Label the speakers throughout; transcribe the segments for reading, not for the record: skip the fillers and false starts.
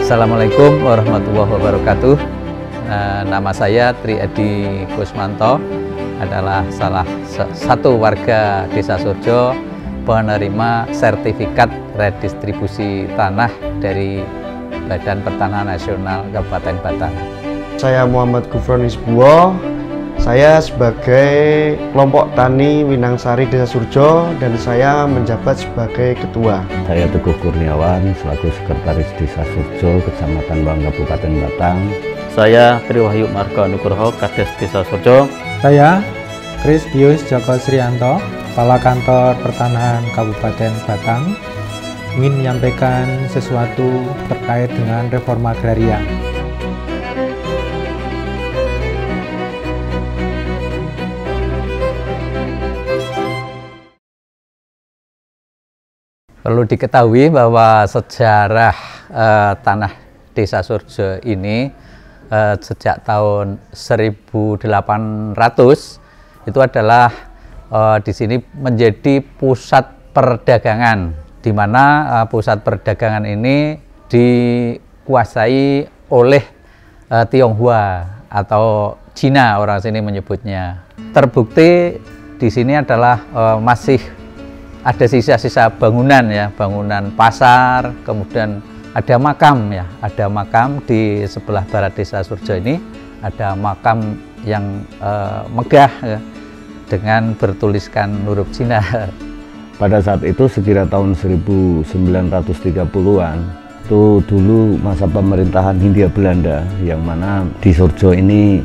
Speaker 1: Assalamualaikum warahmatullahi wabarakatuh. Nama saya Tri Edi Kusmanto, adalah salah satu warga Desa Surjo penerima sertifikat redistribusi tanah dari Badan Pertanahan Nasional Kabupaten Batang.
Speaker 2: Saya Muhammad Gufronis Buwo. Saya sebagai kelompok tani Winangsari Desa Surjo dan saya menjabat sebagai ketua.
Speaker 3: Saya Teguh Kurniawan selaku Sekretaris Desa Surjo, Kecamatan Bang, Kabupaten Batang.
Speaker 4: Saya Triwahyu Marga Nugroho, Kades Desa Surjo.
Speaker 5: Saya Kris Pius Joko Srianto, Kepala Kantor Pertanahan Kabupaten Batang, ingin menyampaikan sesuatu terkait dengan reforma agraria.
Speaker 1: Perlu diketahui bahwa sejarah tanah Desa Surjo ini sejak tahun 1800 itu adalah di sini menjadi pusat perdagangan, di mana pusat perdagangan ini dikuasai oleh Tionghoa atau Cina, orang sini menyebutnya. Terbukti di sini adalah masih ada sisa-sisa bangunan ya, bangunan pasar, kemudian ada makam ya, ada makam di sebelah barat Desa Surjo ini, ada makam yang megah ya, dengan bertuliskan huruf Cina.
Speaker 3: Pada saat itu sekira tahun 1930-an, itu dulu masa pemerintahan Hindia Belanda, yang mana di Surjo ini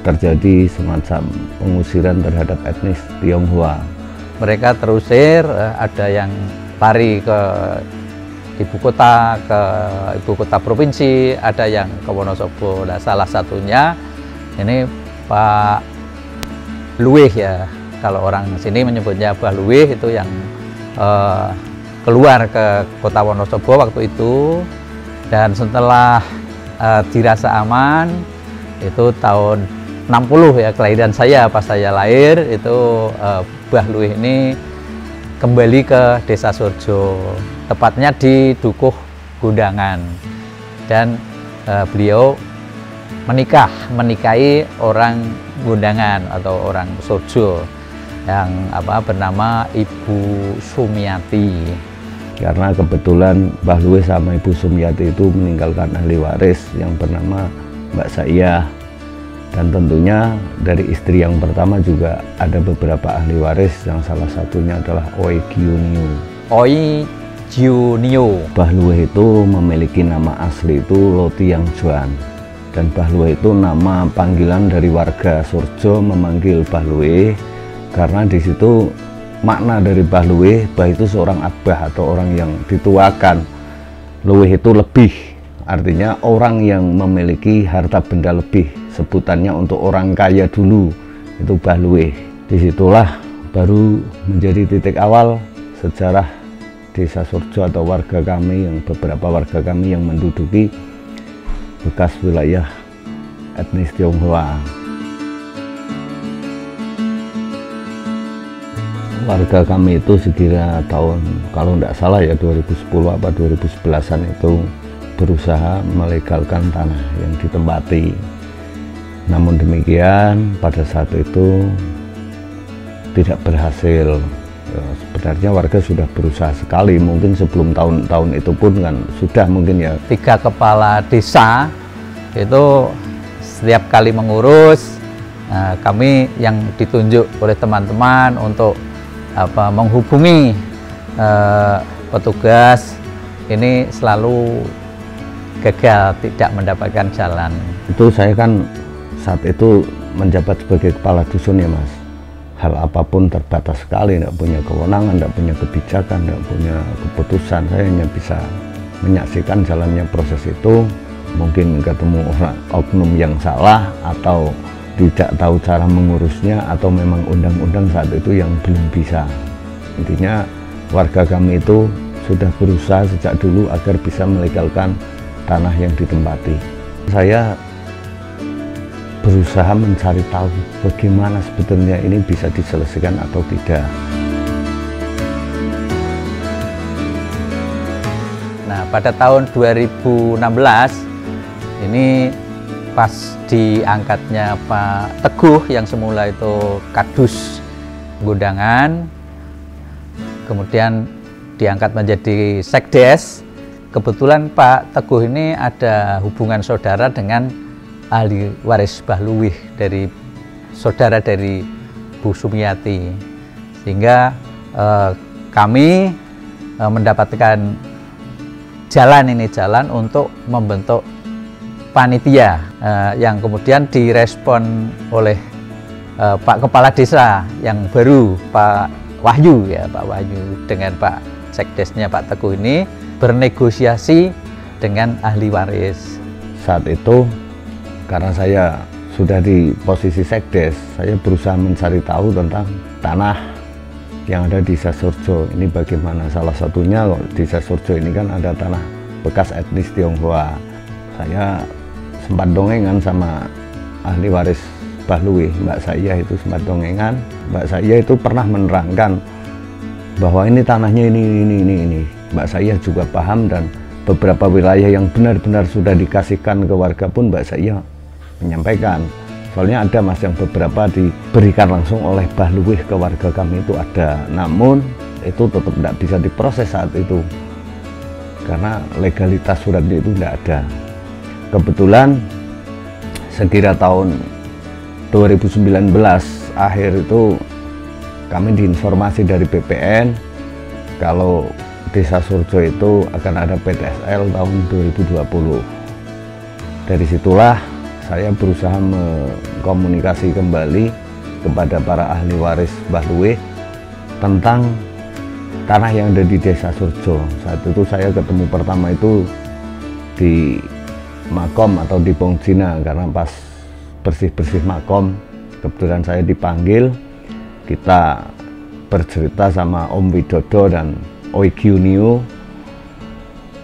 Speaker 3: terjadi semacam pengusiran terhadap etnis Tionghoa.
Speaker 1: Mereka terusir, ada yang lari ke ibu kota provinsi, ada yang ke Wonosobo. Nah, salah satunya ini Pak Luwih ya, kalau orang sini menyebutnya Mbah Luwih, itu yang keluar ke kota Wonosobo waktu itu. Dan setelah dirasa aman, itu tahun 60 ya, kelahiran saya, pas saya lahir itu Mbah Luwih ini kembali ke Desa Surjo, tepatnya di Dukuh Gundangan, dan beliau menikahi orang Gundangan atau orang Surjo yang bernama Ibu Sumiati.
Speaker 3: Karena kebetulan Mbah Luwih sama Ibu Sumiati itu meninggalkan ahli waris yang bernama Mbak Saiyah. Dan tentunya dari istri yang pertama juga ada beberapa ahli waris, yang salah satunya adalah Oi Gyunyu.
Speaker 1: Oi Gyunyu.
Speaker 3: Mbah Luwih itu memiliki nama asli itu Loti Yang Juan. Dan Mbah Luwih itu nama panggilan dari warga Surjo memanggil Mbah Luwih, karena di situ makna dari Mbah Luwih, Mbah itu seorang abah atau orang yang dituakan. Luwih itu lebih, artinya orang yang memiliki harta benda lebih. Sebutannya untuk orang kaya dulu, itu Mbah Luwih. Disitulah baru menjadi titik awal sejarah Desa Surjo atau warga kami, yang beberapa warga kami yang menduduki bekas wilayah etnis Tionghoa. Warga kami itu sekira tahun, kalau tidak salah ya 2010 apa 2011an itu berusaha melegalkan tanah yang ditempati. Namun demikian pada saat itu tidak berhasil. Sebenarnya warga sudah berusaha sekali, mungkin sebelum tahun itu pun kan sudah mungkin ya.
Speaker 1: 3 kepala desa itu setiap kali mengurus, kami yang ditunjuk oleh teman-teman untuk menghubungi petugas ini selalu gagal, tidak mendapatkan jalan.
Speaker 3: Itu saya kan saat itu menjabat sebagai kepala dusun ya Mas. Hal apapun terbatas sekali, tidak punya kewenangan, tidak punya kebijakan, tidak punya keputusan. Saya hanya bisa menyaksikan jalannya proses itu. Mungkin ketemu orang oknum yang salah, atau tidak tahu cara mengurusnya, atau memang undang-undang saat itu yang belum bisa. Intinya warga kami itu sudah berusaha sejak dulu agar bisa melegalkan tanah yang ditempati. Saya berusaha mencari tahu bagaimana sebetulnya ini bisa diselesaikan atau tidak.
Speaker 1: Nah, pada tahun 2016 ini pas diangkatnya Pak Teguh yang semula itu Kadus Gundangan, kemudian diangkat menjadi Sekdes. Kebetulan Pak Teguh ini ada hubungan saudara dengan ahli waris Mbah Luwih, dari saudara dari Bu Sumiati, sehingga kami mendapatkan jalan untuk membentuk panitia yang kemudian direspon oleh Pak Kepala Desa yang baru, Pak Wahyu ya, Pak Wahyu dengan Pak Sekdesnya Pak Teguh ini bernegosiasi dengan ahli waris.
Speaker 3: Saat itu karena saya sudah di posisi Sekdes, saya berusaha mencari tahu tentang tanah yang ada di Desa Surjo ini bagaimana. Salah satunya di Desa Surjo ini kan ada tanah bekas etnis Tionghoa. Saya sempat dongengan sama ahli waris Mbah Luwih, Mbak Saiyah itu sempat dongengan. Mbak Saiyah itu pernah menerangkan bahwa ini tanahnya ini. Mbak Saiyah juga paham, dan beberapa wilayah yang benar-benar sudah dikasihkan ke warga pun Mbak Saiyah menyampaikan. Soalnya ada Mas yang beberapa diberikan langsung oleh Mbah Luwih ke warga kami itu ada, namun itu tetap tidak bisa diproses saat itu karena legalitas suratnya itu tidak ada. Kebetulan sekira tahun 2019 akhir itu kami diinformasi dari BPN kalau Desa Surjo itu akan ada PTSL tahun 2020. Dari situlah saya berusaha mengkomunikasi kembali kepada para ahli waris Mbah Luwih tentang tanah yang ada di Desa Surjo. Saat itu saya ketemu pertama itu di makom atau di Pongjina, karena pas bersih-bersih makom kebetulan saya dipanggil, kita bercerita sama Om Widodo dan Oi Gyunio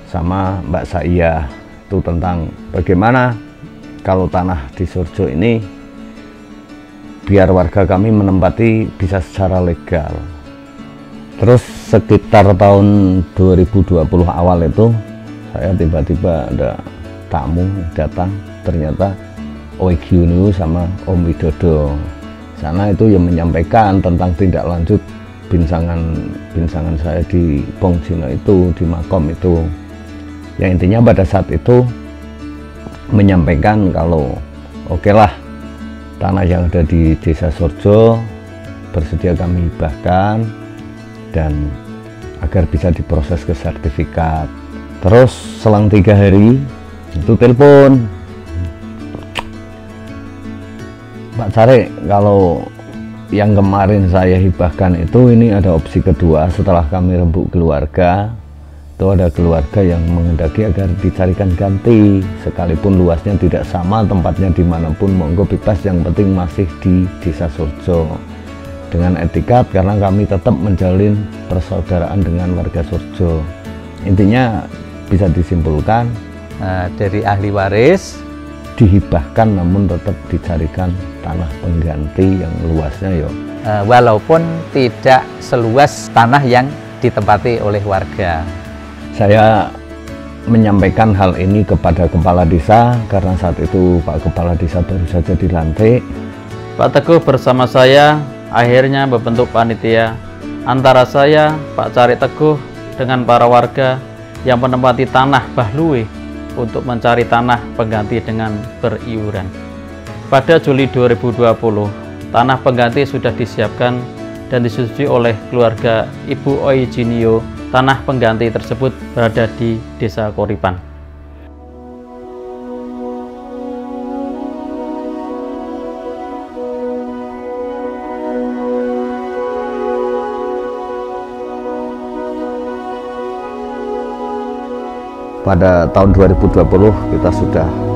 Speaker 3: sama Mbak Saiyah itu tentang bagaimana kalau tanah di Surjo ini biar warga kami menempati bisa secara legal. Terus sekitar tahun 2020 awal itu saya tiba-tiba ada tamu datang, ternyata Oi Gyunio sama Om Widodo. Sana itu yang menyampaikan tentang tindak lanjut binsangan saya di Pongjina itu, di makom itu. Yang intinya pada saat itu menyampaikan kalau oke lah, tanah yang ada di Desa Surjo bersedia kami hibahkan dan agar bisa diproses ke sertifikat. Terus selang 3 hari itu telepon, Pak Cari, kalau yang kemarin saya hibahkan itu ini ada opsi kedua. Setelah kami rembuk keluarga, itu ada keluarga yang menghendaki agar dicarikan ganti, sekalipun luasnya tidak sama, tempatnya dimanapun monggo bebas, yang penting masih di Desa Surjo dengan etikat, karena kami tetap menjalin persaudaraan dengan warga Surjo. Intinya bisa disimpulkan
Speaker 1: dari ahli waris
Speaker 3: dihibahkan, namun tetap dicarikan tanah pengganti yang luasnya
Speaker 1: walaupun tidak seluas tanah yang ditempati oleh warga.
Speaker 3: Saya menyampaikan hal ini kepada Kepala Desa karena saat itu Pak Kepala Desa baru saja dilantik.
Speaker 4: Pak Teguh bersama saya akhirnya membentuk panitia antara saya, Pak Cari Teguh, dengan para warga yang menempati tanah Mbah Luwih untuk mencari tanah pengganti dengan beriuran. Pada Juli 2020, tanah pengganti sudah disiapkan dan disetujui oleh keluarga Ibu Oi Jinio. Tanah pengganti tersebut berada di Desa Koripan.
Speaker 3: Pada tahun 2020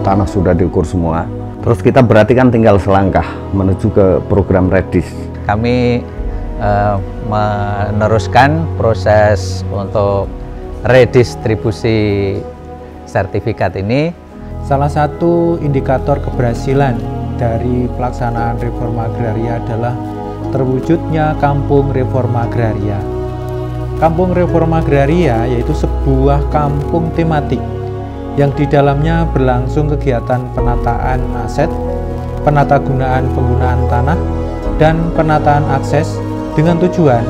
Speaker 3: tanah sudah diukur semua. Terus kita berarti kan tinggal selangkah menuju ke program Redis.
Speaker 1: Kami meneruskan proses untuk redistribusi sertifikat ini.
Speaker 5: Salah satu indikator keberhasilan dari pelaksanaan reforma agraria adalah terwujudnya kampung reforma agraria. Kampung Reforma Agraria yaitu sebuah kampung tematik yang di dalamnya berlangsung kegiatan penataan aset, penatagunaan penggunaan tanah, dan penataan akses dengan tujuan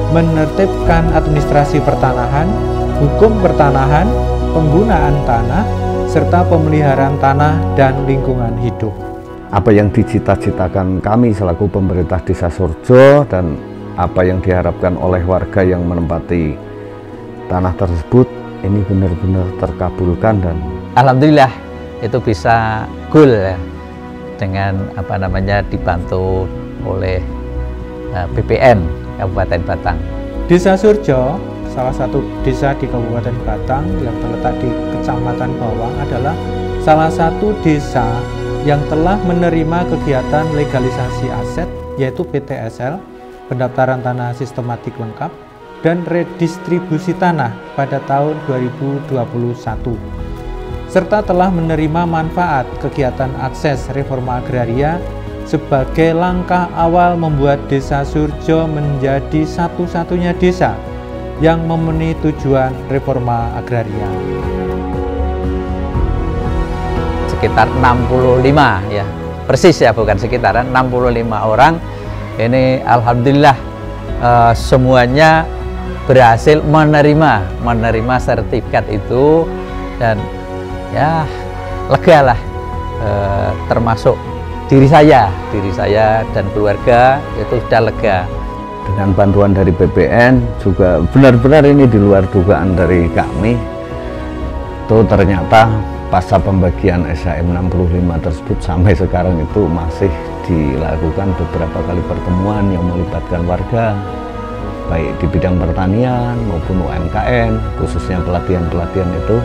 Speaker 5: menertibkan administrasi pertanahan, hukum pertanahan, penggunaan tanah, serta pemeliharaan tanah dan lingkungan hidup.
Speaker 3: Apa yang dicita-citakan kami selaku pemerintah Desa Surjo dan apa yang diharapkan oleh warga yang menempati tanah tersebut ini benar-benar terkabulkan, dan
Speaker 1: alhamdulillah itu bisa goal ya, dengan dibantu oleh BPN Kabupaten Batang.
Speaker 5: Desa Surjo, salah satu desa di Kabupaten Batang yang terletak di Kecamatan Bawang, adalah salah satu desa yang telah menerima kegiatan legalisasi aset yaitu PTSL, pendaftaran tanah sistematik lengkap, dan redistribusi tanah pada tahun 2021, serta telah menerima manfaat kegiatan akses reforma agraria sebagai langkah awal membuat Desa Surjo menjadi satu-satunya desa yang memenuhi tujuan reforma agraria.
Speaker 1: Sekitar 65 ya, persis ya, bukan sekitaran, 65 orang ini alhamdulillah semuanya berhasil menerima sertifikat itu, dan ya lega lah, termasuk diri saya dan keluarga itu sudah lega.
Speaker 3: Dengan bantuan dari BPN juga benar-benar ini di luar dugaan dari kami. Itu ternyata pasca pembagian SHM 65 tersebut sampai sekarang itu masih dilakukan beberapa kali pertemuan yang melibatkan warga, baik di bidang pertanian maupun UMKM, khususnya pelatihan-pelatihan itu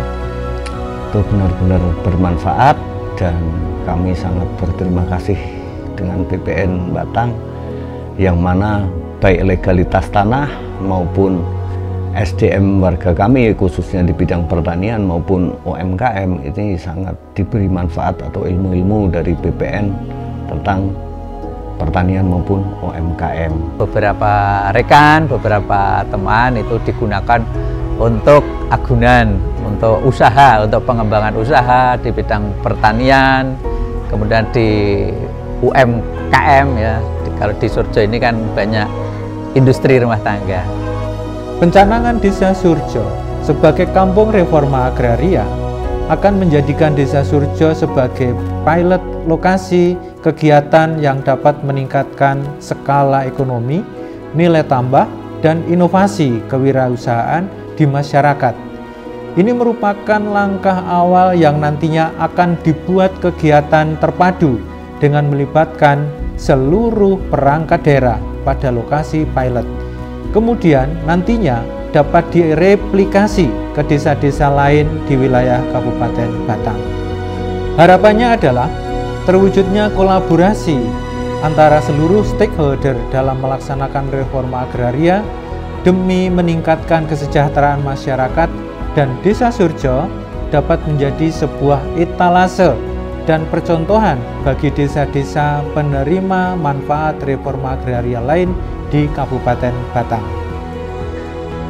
Speaker 3: benar-benar bermanfaat, dan kami sangat berterima kasih dengan BPN Batang yang mana baik legalitas tanah maupun SDM warga kami khususnya di bidang pertanian maupun UMKM ini sangat diberi manfaat atau ilmu-ilmu dari BPN tentang pertanian maupun UMKM.
Speaker 1: Beberapa rekan, beberapa teman itu digunakan untuk agunan, untuk usaha, untuk pengembangan usaha di bidang pertanian, kemudian di UMKM ya. Kalau di Surjo ini kan banyak industri rumah tangga.
Speaker 5: Pencanangan Desa Surjo sebagai kampung reforma agraria akan menjadikan Desa Surjo sebagai pilot lokasi kegiatan yang dapat meningkatkan skala ekonomi, nilai tambah, dan inovasi kewirausahaan di masyarakat. Ini merupakan langkah awal yang nantinya akan dibuat kegiatan terpadu dengan melibatkan seluruh perangkat daerah pada lokasi pilot. Kemudian nantinya dapat direplikasi ke desa-desa lain di wilayah Kabupaten Batang. Harapannya adalah terwujudnya kolaborasi antara seluruh stakeholder dalam melaksanakan reforma agraria demi meningkatkan kesejahteraan masyarakat, dan Desa Surjo dapat menjadi sebuah etalase dan percontohan bagi desa-desa penerima manfaat reforma agraria lain di Kabupaten Batang.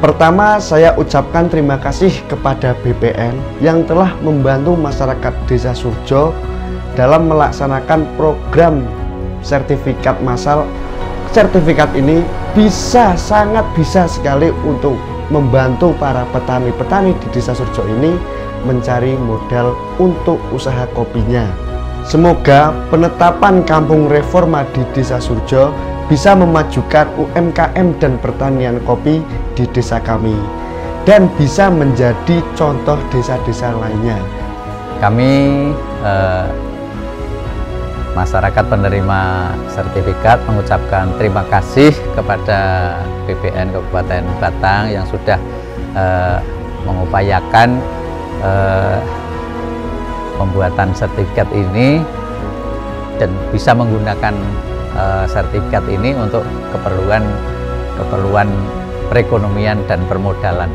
Speaker 2: Pertama, saya ucapkan terima kasih kepada BPN yang telah membantu masyarakat Desa Surjo dalam melaksanakan program sertifikat massal. Sertifikat ini sangat bisa sekali untuk membantu para petani-petani di Desa Surjo ini mencari modal untuk usaha kopinya. Semoga penetapan kampung reforma di Desa Surjo bisa memajukan UMKM dan pertanian kopi di desa kami dan bisa menjadi contoh desa-desa lainnya.
Speaker 1: Kami masyarakat penerima sertifikat mengucapkan terima kasih kepada BPN Kabupaten Batang yang sudah mengupayakan pembuatan sertifikat ini dan bisa menggunakan sertifikat ini untuk keperluan perekonomian dan permodalan.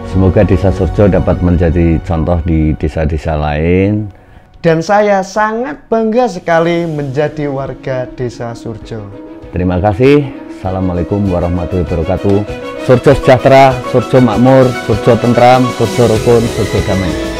Speaker 3: Semoga Desa Surjo dapat menjadi contoh di desa-desa lain.
Speaker 2: Dan saya sangat bangga sekali menjadi warga Desa Surjo.
Speaker 3: Terima kasih. Assalamualaikum warahmatullahi wabarakatuh. Surjo sejahtera, surjo makmur, surjo tentram, surjo rukun, surjo damai.